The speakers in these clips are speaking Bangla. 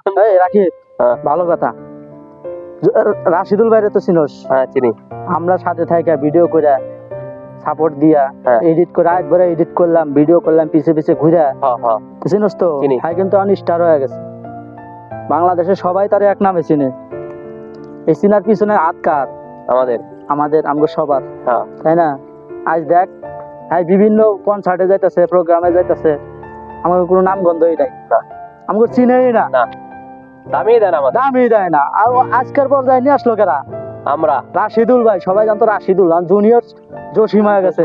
এই রাখি, ভালো কথা। রাশিদুল ভাইরে তো চিনোস? হ্যাঁ চিনি। আমরা সাথে থাইকা ভিডিও করে সাপোর্ট দিয়া হ্যাঁ। এডিট করে রাত ভরে এডিট করলাম, ভিডিও করলাম পিছে পিছে ঘুরে। হ্যাঁ চিনোস তো? চিনি। হ্যাঁ, কিন্তু অন স্টার হয়ে গেছে। বাংলাদেশে সবাই তার এক নামে চিনে। এই চিনার পিছনে হাত কার? আমাদের আমগো সবার, হ্যাঁ। তাই না? আজ দেখ, হ্যাঁ বিভিন্ন কনসার্টে যাইতেছে, প্রোগ্রামে যাইতেছে, আমাকে কোনো নাম গন্ধই নাই, আমাকে চিনেই না, দামি দেন আমাদের, দামই দেয় না। আর আজকের পর্যায়ে নিয়ে আসলো কেরা? আমরা। রাশিদুল ভাই, সবাই জানতো রাশিদুল, জুনিয়র জসিম হয়ে গেছে।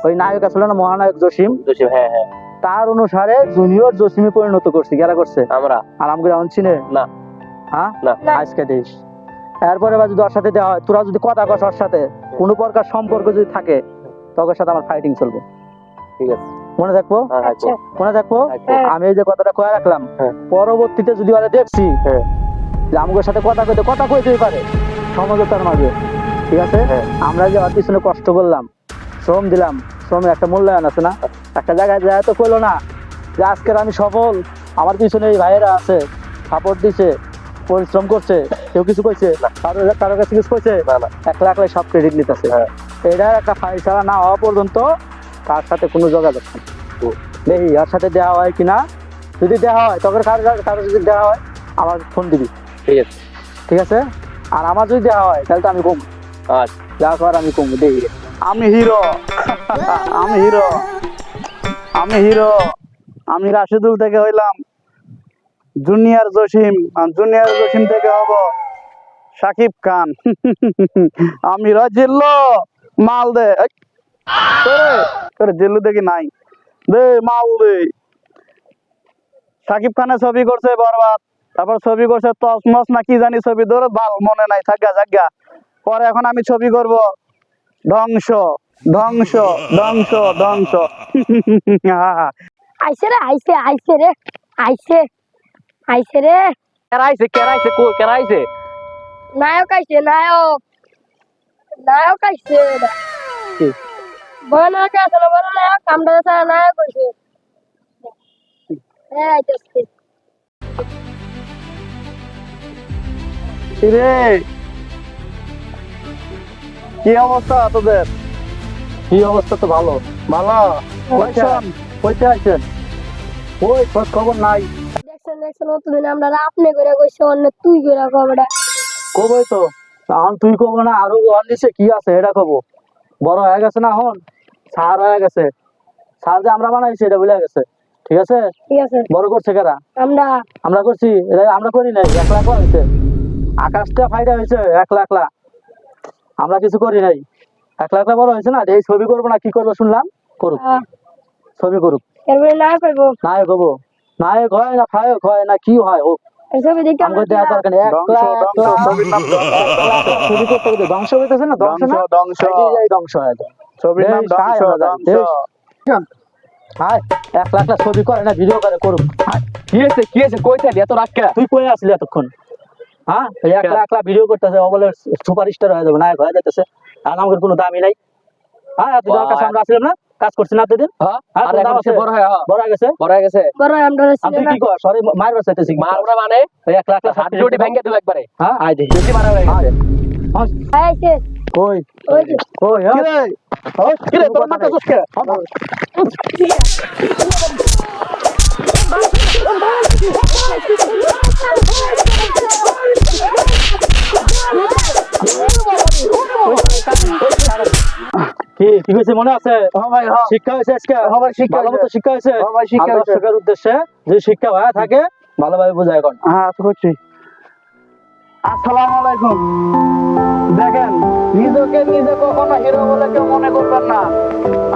ওই নায়ক আসলে না, মহানায়ক জসিম, হ্যাঁ হ্যাঁ, তার অনুসারে জুনিয়র জসিমে পরিণত করছি। কেরা করছে? আমরা। আর আমাকে এখন চিনে না। হ্যাঁ না। আজকে দেশ। এরপরে বা যদি ওর সাথে দেওয়া হয়, তোরা যদি কথা কস ওর সাথে, কোনো প্রকার সম্পর্ক যদি থাকে, তোর সাথে আমার ফাইটিং চলবে। ঠিক আছে, মনে থাকবো? আচ্ছা। মনে থাকবো। হ্যাঁ। আমি এই যে কথাটা কয়ে রাখলাম, হ্যাঁ। পরবর্তীতে যদি ওরা দেখছি হ্যাঁ। যে আমাদের সাথে কথা কইতেই পারে সমঝোতার মাঝে, ঠিক আছে? হ্যাঁ। আমরা যে ওর পিছনে কষ্ট করলাম, শ্রম দিলাম, শ্রমের একটা মূল্যায়ন আছে না? একটা জায়গায় যায় তো কইলো না যে আজকের আমি সফল, আমার পিছনে এই ভাইয়েরা আছে, সাপোর্ট দিছে, পরিশ্রম করছে, কেউ কিছু কইছে? কারো কাছে কিছু কইছে? একলা একলাই সব ক্রেডিট নিতেছে। এটার একটা ফাইসালা না হওয়া পর্যন্ত তার সাথে কোনো যোগাযোগ নেই। দেখি ওর সাথে দেওয়া হয় কিনা। যদি দেওয়া হয়, তখন কারো যদি দেওয়া হয় আমার ফোন দিবি। ঠিক আছে, ঠিক আছে? আর আমার যদি দেওয়া হয় তাহলে তো আমি কম, যা কর আমি কম। দেখি আমি হিরো, আমি হিরো, আমি হিরো। আমি রাশিদুল থেকে হইলাম জুনিয়র জসিম, আর জুনিয়র জসিম থেকে হব সাকিব খান। আমি জিল্লো মাল দে, তোরে জিল্লু দেখি নাই দে, মাল দে। সাকিব খানের ছবি করছে বরবাদ, তারপর ছবি করছে তসমস না কি জানি ছবি, ধরে ভাল মনে নাই, থাকা জাগা। পরে এখন আমি ছবি করব ধ্বংস, ধ্বংস, ধ্বংস, ধ্বংস। আইছে রে, আইছে আইছে রে, আইছে আইছে রে। কেরাইছে নায়ক আইছে, নায়ক, নায়ক আইছে। বড় নায়ক আছে না, বড় নায়ক, আমরা সারা নায়ক হইছে। হ্যাঁ আইছে। রে কি অবস্থা তোদের? কি অবস্থা? তো ভালো ভালো। কইতে আইছেন? ওই খোঁজ খবর নাই। দেখছেন অতদিন আমরা আপনি করে কইছে, অন্য তুই করে কবটা কবই তো, এখন তুই কব না, আরো ওর নিচে কি আছে এটা কব। বড় হয়ে গেছে না, এখন সার হয়ে গেছে। সার যে আমরা বানাইছি এটা ভুলে গেছে। ঠিক আছে? ঠিক আছে। বড় করছে কারা? আমরা। আমরা করছি? এটা আমরা করি নাই। একলা একলা হয়েছে, আকাশটা ফাইটা হয়েছে একলা একলা, আমরা কিছু করি নাই। একলা একলা বড় হয়েছে না। এই ছবি করবো না কি করবো শুনলাম, করুক, ছবি করুক। এরপরে নায়ক হইব, নায়ক হবো। নায়ক হয় না ফায়ক হয় না কি হয় হোক, ছবি দেখে আমাকে দেওয়া দরকার নেই। একলা একলা ছবি করতে করতে ধ্বংস হইতেছে না, ধ্বংস না, ধ্বংস ধ্বংস হয়ে যায়। ছবির নাম ধ্বংস, ধ্বংস। হাই, একলা একলা ছবি করে না, ভিডিও করে, করুক। কি হয়েছে কইতে এত রাগ কে? তুই কই আসলি এতক্ষণ? হ্যাঁ, একলা একলা ভিডিও করতেছে, ও বলে সুপারস্টার হয়ে যাবে, নায়ক হয়ে যাইতেছে, আর আমাদের কোনো দামই নাই। হ্যাঁ, এত দরকার আমরা আসলাম না, কাজ করছি না এতদিন। বড় হয়ে গেছে। বড় আমরা তুই কি কর? সরি মার বাঁচাইতেছি। মারবো মানে একলা একলা হাত জোড়ি ভেঙে দেবো একবারে। হ্যাঁ, আয় দেখি বেশি মারা হয়ে গেছে। আইছে। কই ওই যে কই কি রে তোর মাথা কষ্ট কে? কি কি হয়েছে মনে আছে? শিক্ষা হয়েছে আজকে? ভালো মতো শিক্ষা হয়েছে? দর্শকের উদ্দেশ্যে যে শিক্ষা হয়ে থাকে ভালোভাবে বোঝায় এখন। হ্যাঁ করছি। আসসালামু আলাইকুম। দেখেন, নিজেকে নিজে কখনো হিরো বলে কেউ মনে করবেন না।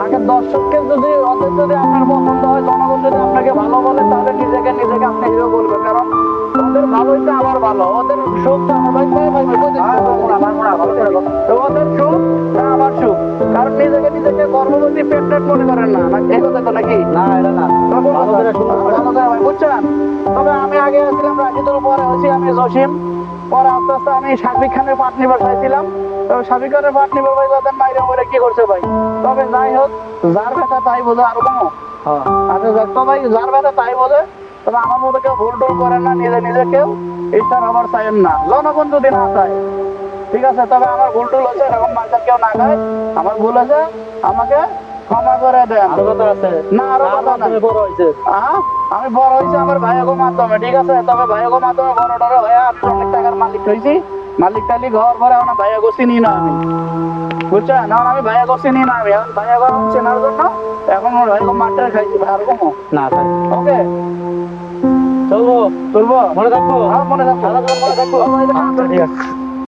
আগে দর্শককে যদি, ওদের যদি আপনার পছন্দ হয়, জনগণ যদি আপনাকে ভালো বলে, তাহলে নিজেকে নিজেকে আপনি হিরো বলবেন। কারণ ওদের ভালোই তো আমার ভালো, ওদের সুখ তো আমার ভাই ওদের সুখ আমার সুখ। কারণ নিজেকে নিজেকে গর্ভবতী পেট মনে করেন না, এই কথা তো নাকি? না, এটা না, ভাই বুঝছেন? তবে আমি আগে ছিলাম রাশিদুল, পরে হচ্ছি আমি জসিম, পরে আস্তে আস্তে আমি শাকিব খানের পাট নিবার চাইছিলাম। তবে শাকিব খানের পাট নিবার ভাই তাদের মাইরে মরে কি করছে ভাই। তবে যাই হোক, যার ব্যথা তাই বোঝে, আর কোনো আচ্ছা তো ভাই, যার ব্যথা তাই বোঝে। তবে আমার মতো কেউ ভুল টুল করেন না, নিজে নিজে কেউ ঈশ্বর আবার চাইেন না, জনগণ যদি না চায়। ঠিক আছে, তবে আমার ভুল টুল হচ্ছে, এরকম মাংস কেউ না খায়, আমার ভুল হয়েছে, আমাকে ক্ষমা করে দেন। আরো কথা আছে না আরো কথা নাই। বড় হয়েছে আমি বড় হয়েছি আমার ভাইয়াগো মাধ্যমে, ঠিক আছে, তবে ভাইয়াগো মাধ্যমে বড় টড় হয়ে আমি অনেক টাকার মালিক হয়েছি, মালিক টালি ঘর ভরে এখন ভাইয়াগো চিনি না আমি, বুঝছেন? এখন আমি ভাইয়াগো চিনি না, আমি এখন ভাইয়াগো চেনার জন্য এখন আমার ভাইয়াগো মাঠে খাইছি ভাই, আর কোনো না ভাই ওকে চলবো তুলবো, মনে থাকবো হ্যাঁ মনে থাকবো, মনে থাকবো আচ্ছা, ঠিক আছে।